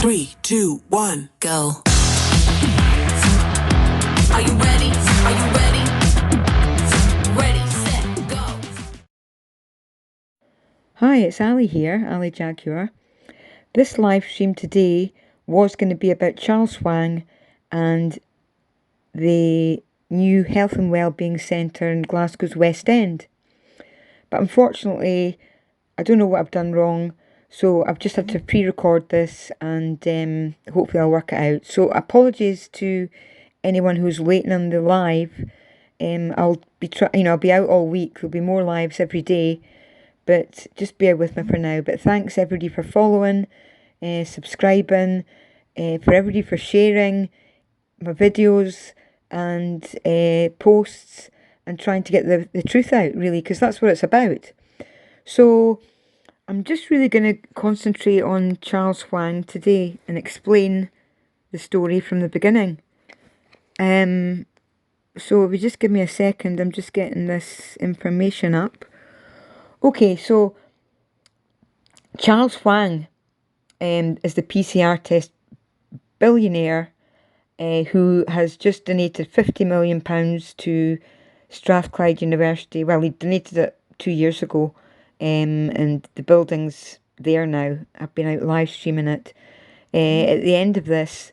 3, 2, 1, go. Are you ready? Are you ready? Ready, set, go. Hi, it's Ali here, Ali Jaguar. This live stream today was going to be about Charles Huang and the new Health and Wellbeing Centre in Glasgow's West End. But unfortunately, I don't know what I've done wrong, so I've just had to pre-record this and hopefully I'll work it out. So apologies to anyone who's waiting on the live. I'll be out all week. There'll be more lives every day, but just bear with me for now. But thanks everybody for following, subscribing, for everybody for sharing my videos and posts and trying to get the truth out, really, because that's what it's about. So I'm just really going to concentrate on Charles Huang today and explain the story from the beginning. So if you just give me a second, I'm just getting this information up. Okay, so Charles Huang is the PCR test billionaire who has just donated £50 million to Strathclyde University. Well, he donated it 2 years ago, and the building's there now. I've been out live streaming it. At the end of this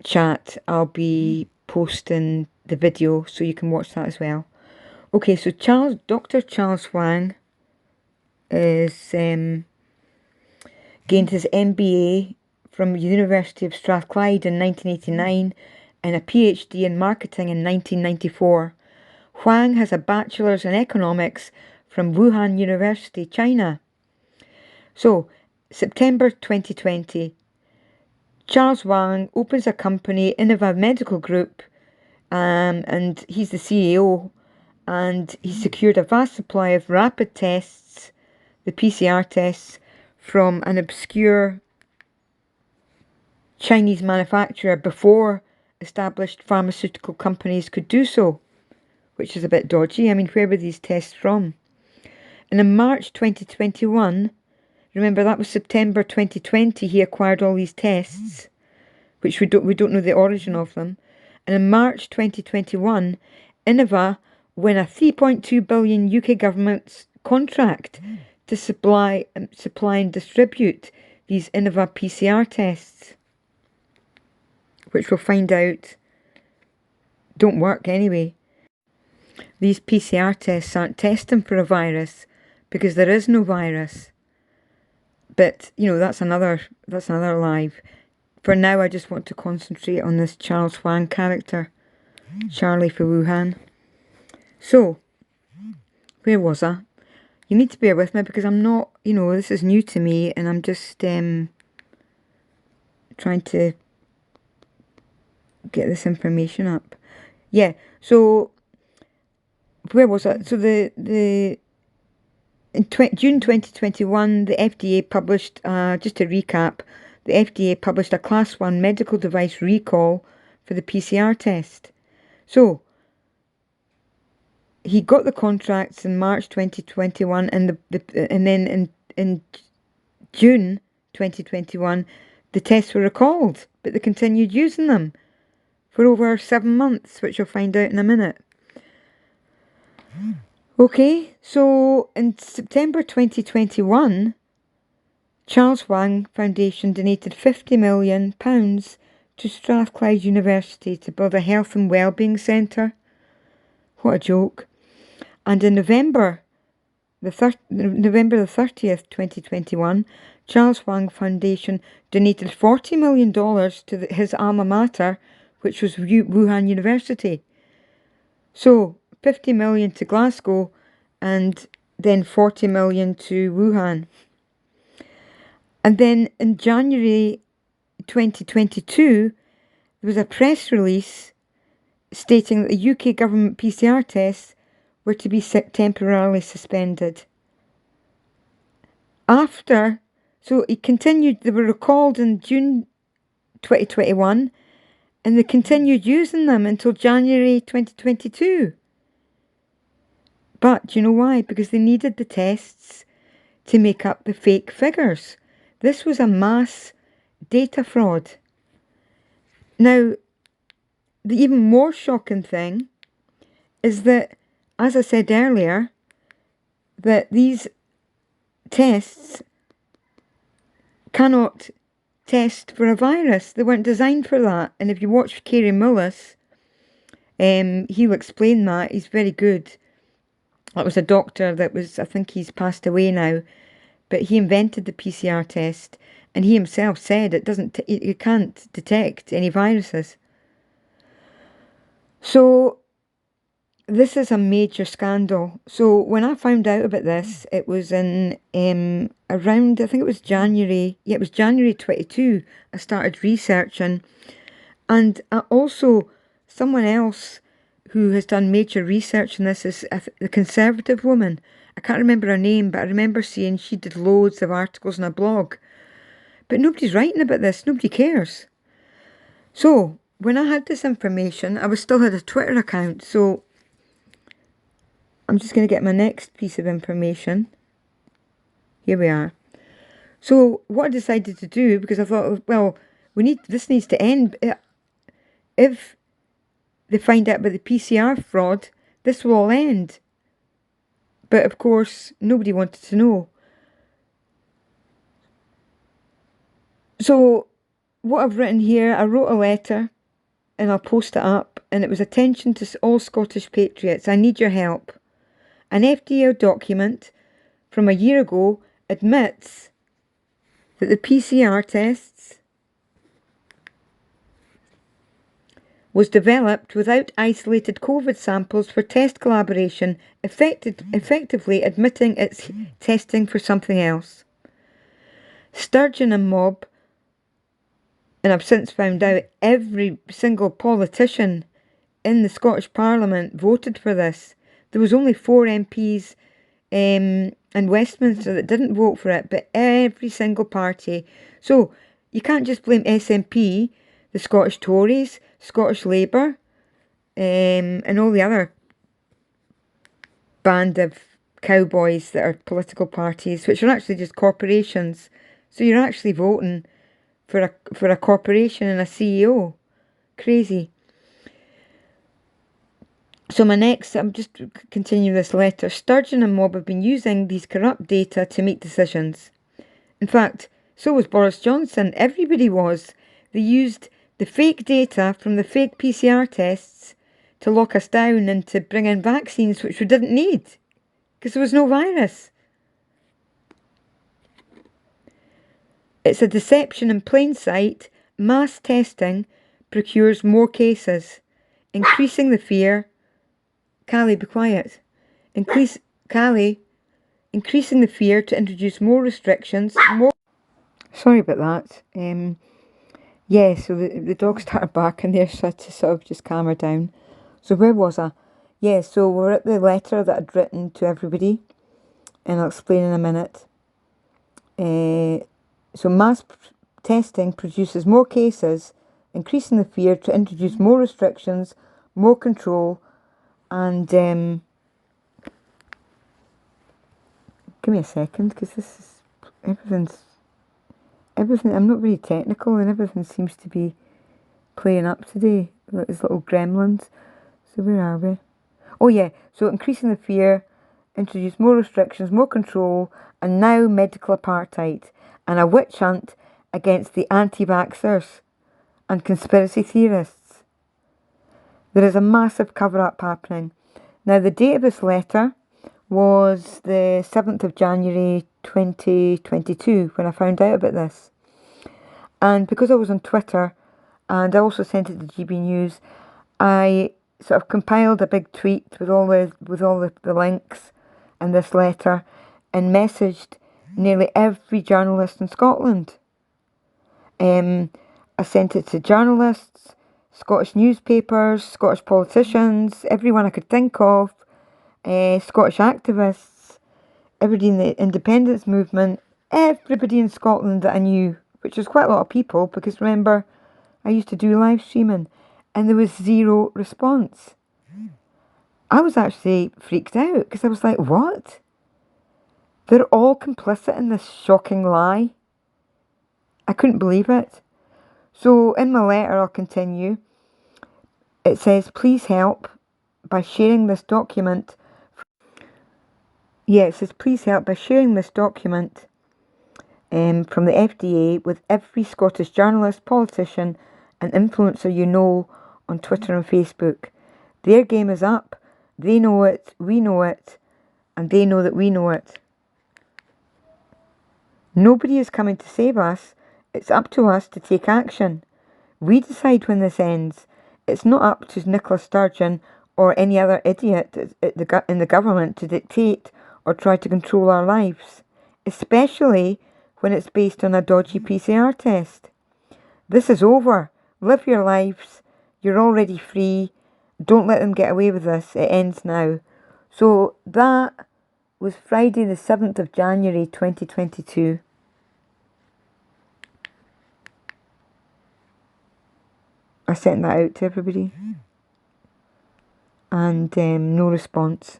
chat, I'll be posting the video so you can watch that as well. Okay, so Dr. Charles Huang is gained his MBA from the University of Strathclyde in 1989 and a PhD in marketing in 1994. Huang has a bachelor's in economics from Wuhan University, China. So, September 2020, Charles Huang opens a company, Innova Medical Group, and he's the CEO, and he secured a vast supply of rapid tests, the PCR tests, from an obscure Chinese manufacturer before established pharmaceutical companies could do so, which is a bit dodgy. I mean, where were these tests from? And in March 2021, remember that was September 2020, he acquired all these tests, which we don't know the origin of them. And in March 2021, Innova won a 3.2 billion UK government contract to supply and distribute these Innova PCR tests, which we'll find out don't work anyway. These PCR tests aren't testing for a virus because there is no virus. But, that's another live. For now, I just want to concentrate on this Charles Huang character. Charlie for Wuhan. So, where was I? You need to bear with me because I'm not, this is new to me and I'm just trying to get this information up. Yeah, so where was I? So in June 2021, the FDA published, just to recap, the FDA published a Class 1 medical device recall for the PCR test. So, he got the contracts in March 2021, and then in June 2021, the tests were recalled, but they continued using them for over 7 months, which you'll find out in a minute. Okay, so in September 2021, Charles Huang Foundation donated £50 million to Strathclyde University to build a health and wellbeing centre. What a joke. And in November the 30th, 2021, Charles Huang Foundation donated $40 million to his alma mater, which was Wuhan University. So, 50 million to Glasgow and then 40 million to Wuhan. And then in January 2022, there was a press release stating that the UK government PCR tests were to be temporarily suspended. So it continued, they were recalled in June 2021, and they continued using them until January 2022. But do you know why? Because they needed the tests to make up the fake figures. This was a mass data fraud. Now, the even more shocking thing is that, as I said earlier, that these tests cannot test for a virus. They weren't designed for that. And if you watch Kary Mullis, he'll explain that. He's very good. That was a doctor that was, I think he's passed away now, but he invented the PCR test, and he himself said it can't detect any viruses. So this is a major scandal. So when I found out about this, it was in around, I think it was January. Yeah, it was January 22. I started researching, and also someone else who has done major research on this is a conservative woman. I can't remember her name, but I remember seeing she did loads of articles on a blog. But nobody's writing about this. Nobody cares. So when I had this information, I still had a Twitter account. So I'm just going to get my next piece of information. Here we are. So what I decided to do, because I thought, well, this needs to end. If they find out about the PCR fraud, this will all end. But of course, nobody wanted to know. So what I've written here, I wrote a letter and I'll post it up, and it was attention to all Scottish patriots. I need your help. An FDA document from a year ago admits that the PCR tests was developed without isolated COVID samples for test collaboration, effectively admitting its testing for something else. Sturgeon and Mob, and I've since found out every single politician in the Scottish Parliament voted for this. There was only 4 MPs in Westminster that didn't vote for it, but every single party. So you can't just blame SNP, the Scottish Tories, Scottish Labour, and all the other band of cowboys that are political parties, which are actually just corporations. So you're actually voting for a corporation and a CEO. Crazy. So I'm just continuing this letter. Sturgeon and Mob have been using these corrupt data to make decisions. In fact, so was Boris Johnson. Everybody was. They used the fake data from the fake PCR tests to lock us down and to bring in vaccines which we didn't need because there was no virus. It's a deception in plain sight. Mass testing procures more cases, increasing the fear. Callie, be quiet. Increasing the fear to introduce more restrictions. Sorry about that. Yeah, so the dog started barking there, so I had to sort of just calm her down. So where was I? Yeah, so we're at the letter that I'd written to everybody, and I'll explain in a minute. So mass testing produces more cases, increasing the fear to introduce more restrictions, more control, and give me a second, because this is everything. I'm not very technical, and everything seems to be playing up today. These little gremlins. So where are we? Oh yeah. So increasing the fear, introduce more restrictions, more control, and now medical apartheid and a witch hunt against the anti-vaxxers and conspiracy theorists. There is a massive cover-up happening. Now the date of this letter was the 7th of January 2022 when I found out about this. And because I was on Twitter and I also sent it to GB News, I sort of compiled a big tweet with all the links in this letter and messaged nearly every journalist in Scotland. I sent it to journalists, Scottish newspapers, Scottish politicians, everyone I could think of, Scottish activists, everybody in the independence movement, everybody in Scotland that I knew, which was quite a lot of people, because remember, I used to do live streaming, and there was zero response. I was actually freaked out, because I was like, what? They're all complicit in this shocking lie. I couldn't believe it. So in my letter, I'll continue. It says, please help by sharing this document. Yeah, it says, please help by sharing this document from the FDA with every Scottish journalist, politician and influencer you know on Twitter and Facebook. Their game is up. They know it, we know it, and they know that we know it. Nobody is coming to save us. It's up to us to take action. We decide when this ends. It's not up to Nicola Sturgeon or any other idiot in the government to dictate or try to control our lives, especially when it's based on a dodgy PCR test. This is over. Live your lives. You're already free. Don't let them get away with this. It ends now. So that was Friday the 7th of January 2022. I sent that out to everybody. And no response.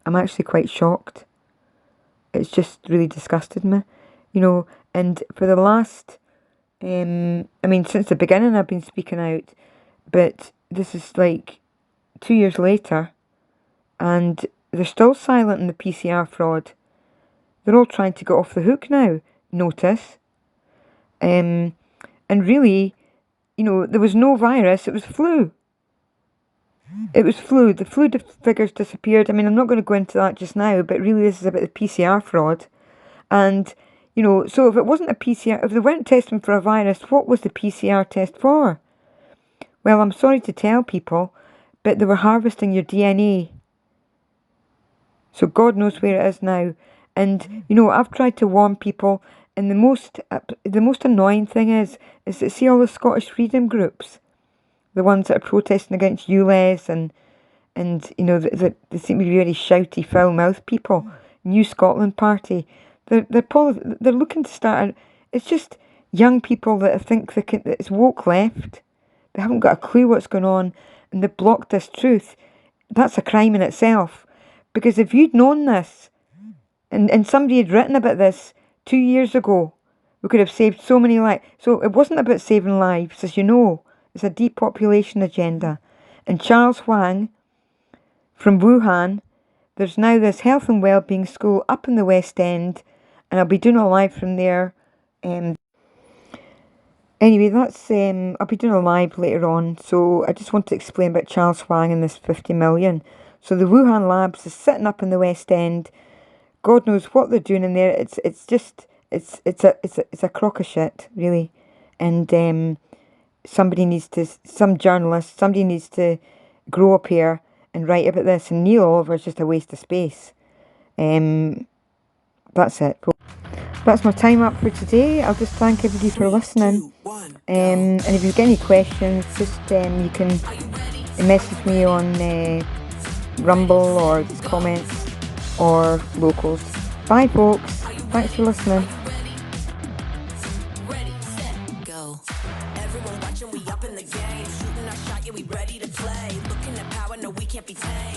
I'm actually quite shocked. It's just really disgusted me. You know, and for the last, since the beginning I've been speaking out, but this is like 2 years later, and they're still silent on the PCR fraud. They're all trying to get off the hook now, notice. And really, there was no virus, it was flu. It was flu. The flu figures disappeared. I'm not going to go into that just now, but really this is about the PCR fraud. And, so if it wasn't a PCR, if they weren't testing for a virus, what was the PCR test for? Well, I'm sorry to tell people, but they were harvesting your DNA. So God knows where it is now. And, I've tried to warn people, and the most annoying thing is that see all the Scottish freedom groups, the ones that are protesting against ULEZ and they seem to be very shouty, foul-mouthed people. New Scotland Party. They're looking to start. It's just young people that think that it's woke left. They haven't got a clue what's going on, and they blocked this truth. That's a crime in itself. Because if you'd known this, and somebody had written about this 2 years ago, we could have saved so many lives. So it wasn't about saving lives, as you know. It's a depopulation agenda. And Charles Huang, from Wuhan, there's now this health and wellbeing school up in the West End, and I'll be doing a live from there. Anyway, that's I'll be doing a live later on. So I just want to explain about Charles Huang and this 50 million. So the Wuhan labs is sitting up in the West End. God knows what they're doing in there. It's a crock of shit, really. And somebody needs to grow up here and write about this. And Neil Oliver is just a waste of space. That's it. That's my time up for today. I'll just thank everybody for listening. And if you've got any questions, just you can message me on Rumble or just comments or locals. Bye, folks. Thanks for listening. Everyone watching, we up in the game. Shooting our shot, yeah, we ready to play. Looking at power, no, we can't be tamed.